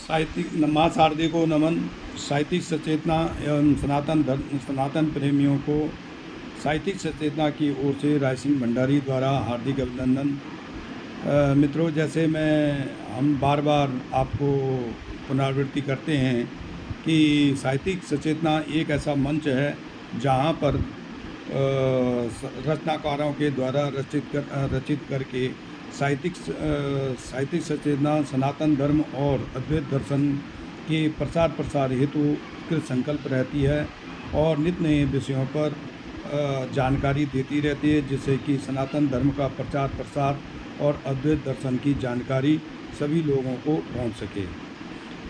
साहित्यिक माँ शारदे को नमन। साहित्यिक सचेतना एवं सनातन प्रेमियों को साहित्यिक सचेतना की ओर से राय सिंह भंडारी द्वारा हार्दिक अभिनंदन। मित्रों, जैसे हम बार बार आपको पुनरावृत्ति करते हैं कि साहित्यिक सचेतना एक ऐसा मंच है जहाँ पर रचनाकारों के द्वारा रचित करके साहित्यिक सचेतना, सनातन धर्म और अद्वैत दर्शन के प्रसार हेतु कृत संकल्प रहती है और नित्य नए विषयों पर जानकारी देती रहती है, जिससे कि सनातन धर्म का प्रसार और अद्वैत दर्शन की जानकारी सभी लोगों को पहुंच सके।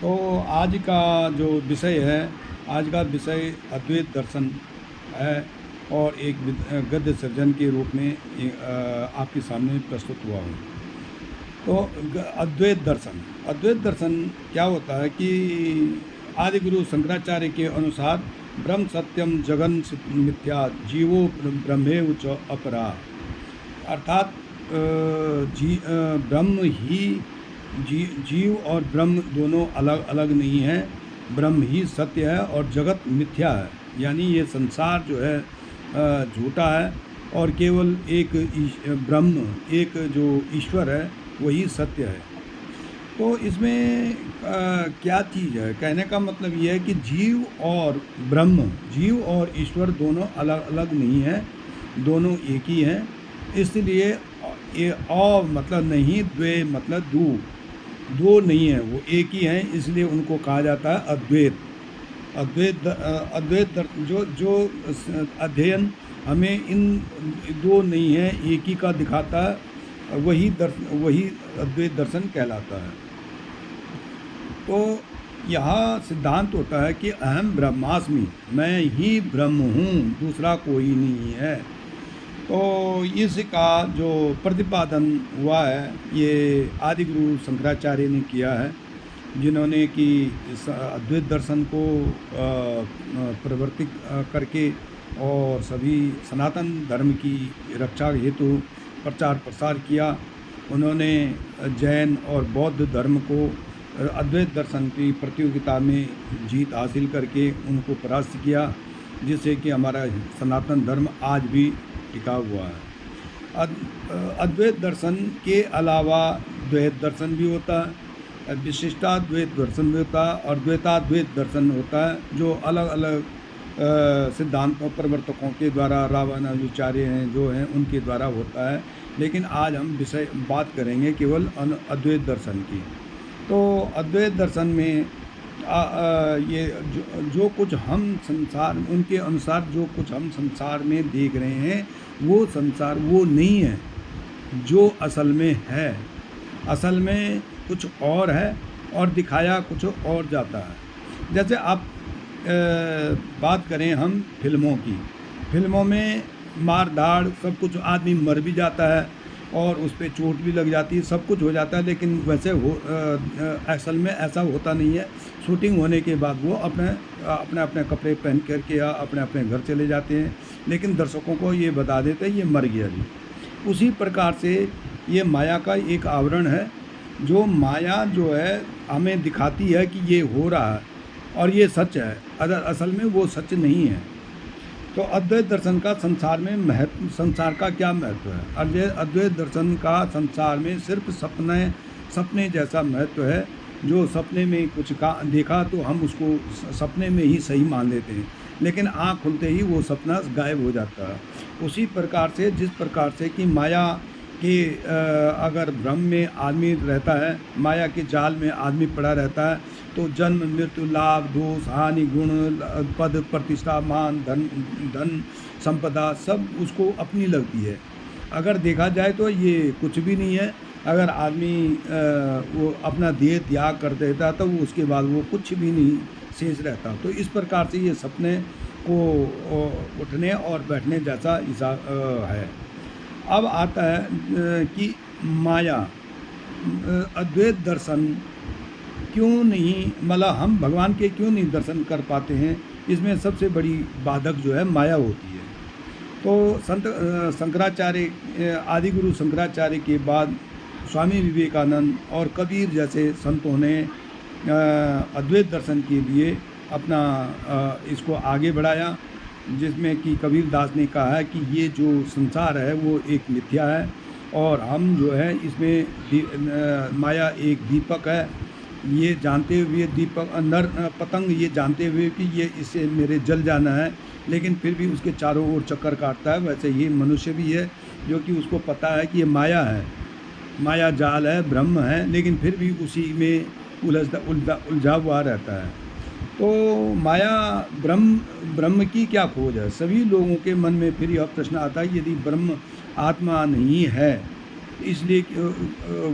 तो आज का जो विषय है, आज का विषय अद्वैत दर्शन है और एक गद्य सृजन के रूप में आपके सामने प्रस्तुत हुआ हूँ। तो अद्वैत दर्शन क्या होता है कि आदि गुरु शंकराचार्य के अनुसार ब्रह्म सत्यम जगन मिथ्या जीवो ब्रह्मेव च अपरा, अर्थात ब्रह्म ही जीव और ब्रह्म दोनों अलग अलग नहीं है, ब्रह्म ही सत्य है और जगत मिथ्या है। यानी ये संसार जो है झूठा है और केवल एक ब्रह्म, एक जो ईश्वर है वही सत्य है। तो इसमें क्या चीज़ है, कहने का मतलब ये है कि जीव और ब्रह्म, जीव और ईश्वर दोनों अलग अलग नहीं है, दोनों एक ही हैं। इसलिए ये मतलब नहीं, द्वे मतलब दो नहीं है, वो एक ही हैं, इसलिए उनको कहा जाता है अद्वैत। अद्वैत जो अध्ययन हमें इन दो नहीं है, एक ही का दिखाता है, वही अद्वैत दर्शन कहलाता है। तो यहाँ सिद्धांत होता है कि अहम ब्रह्मास्मि, मैं ही ब्रह्म हूँ, दूसरा कोई नहीं है। तो इसका जो प्रतिपादन हुआ है ये आदि गुरु शंकराचार्य ने किया है, जिन्होंने कि अद्वैत दर्शन को प्रवर्तित करके और सभी सनातन धर्म की रक्षा हेतु प्रसार किया। उन्होंने जैन और बौद्ध धर्म को अद्वैत दर्शन की प्रतियोगिता में जीत हासिल करके उनको परास्त किया, जिससे कि हमारा सनातन धर्म आज भी टिका हुआ है। अद्वैत दर्शन के अलावा द्वैत दर्शन भी होता है, विशिष्टाद्वैत दर्शन भी होता है और द्वैताद्वैत दर्शन होता है, जो अलग अलग सिद्धांतों प्रवर्तकों के द्वारा, रामानुजाचार्य हैं जो हैं उनके द्वारा होता है। लेकिन आज हम बात करेंगे केवल अद्वैत दर्शन की। तो अद्वैत दर्शन में ये जो कुछ हम संसार, उनके अनुसार जो कुछ हम संसार में देख रहे हैं वो संसार वो नहीं है जो असल में है। असल में कुछ और है और दिखाया कुछ और जाता है। जैसे आप बात करें हम फिल्मों की, फिल्मों में मार धाड़ सब कुछ, आदमी मर भी जाता है और उस पर चोट भी लग जाती है, सब कुछ हो जाता है, लेकिन वैसे असल में ऐसा होता नहीं है। शूटिंग होने के बाद वो अपने कपड़े पहन करके या अपने घर चले जाते हैं, लेकिन दर्शकों को ये बता देते हैं ये मर गया जी। उसी प्रकार से ये माया का एक आवरण है, जो माया जो है हमें दिखाती है कि ये हो रहा है और ये सच है, असल में वो सच नहीं है। तो अद्वैत दर्शन का संसार का क्या महत्व है? अद्वैत दर्शन का संसार में सिर्फ सपने जैसा महत्व है। जो सपने में कुछ देखा तो हम उसको सपने में ही सही मान लेते हैं, लेकिन आँख खुलते ही वो सपना गायब हो जाता है। उसी प्रकार से जिस प्रकार से कि माया के अगर भ्रम में आदमी रहता है, माया के जाल में आदमी पड़ा रहता है, तो जन्म मृत्यु लाभ दोष हानि गुण पद प्रतिष्ठा मान धन संपदा सब उसको अपनी लगती है। अगर देखा जाए तो ये कुछ भी नहीं है। अगर आदमी वो अपना देह त्याग कर देता तो वो उसके बाद वो कुछ भी नहीं शेष रहता। तो इस प्रकार से ये सपने को उठने और बैठने जैसा हिसाब है। अब आता है कि माया, अद्वैत दर्शन क्यों नहीं, मतलब हम भगवान के क्यों नहीं दर्शन कर पाते हैं? इसमें सबसे बड़ी बाधक जो है माया होती है। तो संत शंकराचार्य, आदि गुरु शंकराचार्य के बाद स्वामी विवेकानंद और कबीर जैसे संतों ने अद्वैत दर्शन के लिए अपना इसको आगे बढ़ाया, जिसमें कि कबीर दास ने कहा है कि ये जो संसार है वो एक मिथ्या है और हम जो है इसमें माया एक दीपक है, ये जानते हुए दीपक नर पतंग ये जानते हुए कि ये इससे मेरे जल जाना है, लेकिन फिर भी उसके चारों ओर चक्कर काटता है। वैसे ये मनुष्य भी है जो कि उसको पता है कि ये माया है, माया जाल है, ब्रह्म है, लेकिन फिर भी उसी में उलझा हुआ रहता है। तो माया ब्रह्म की क्या खोज है? सभी लोगों के मन में फिर यह प्रश्न आता है, यदि ब्रह्म आत्मा नहीं है इसलिए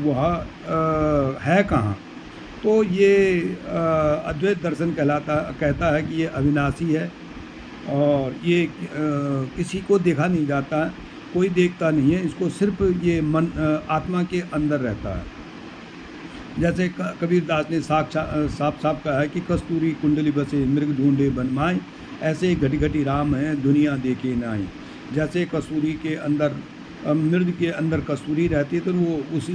वह है कहाँ? तो ये अद्वैत दर्शन कहता है कि ये अविनाशी है और ये किसी को देखा नहीं जाता, कोई देखता नहीं है इसको, सिर्फ ये मन आत्मा के अंदर रहता है। जैसे कबीर दास ने साफ साफ कहा है कि कस्तूरी कुंडली बसे मृग ढूंढे बनमाई, ऐसे घटी घटी राम है दुनिया देखे नाई। जैसे कस्तूरी के अंदर मृग के अंदर कस्तूरी रहती है तो वो उसी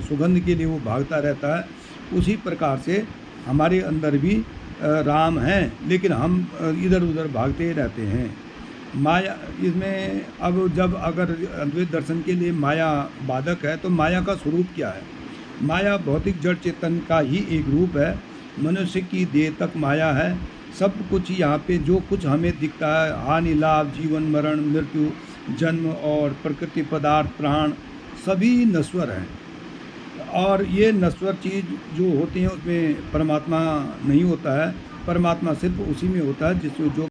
सुगंध के लिए वो भागता रहता है, उसी प्रकार से हमारे अंदर भी राम हैं, लेकिन हम इधर उधर भागते रहते हैं। माया इसमें अब जब अगर अद्वैत दर्शन के लिए माया बाधक है तो माया का स्वरूप क्या है? माया भौतिक जड़ चेतन का ही एक रूप है। मनुष्य की देह तक माया है। सब कुछ यहाँ पे जो कुछ हमें दिखता है, हानि लाभ, जीवन मरण, मृत्यु, जन्म और प्रकृति, पदार्थ, प्राण, सभी नश्वर हैं। और ये नश्वर चीज़ जो होती हैं उसमें परमात्मा नहीं होता है। परमात्मा सिर्फ उसी में होता है जिसको जो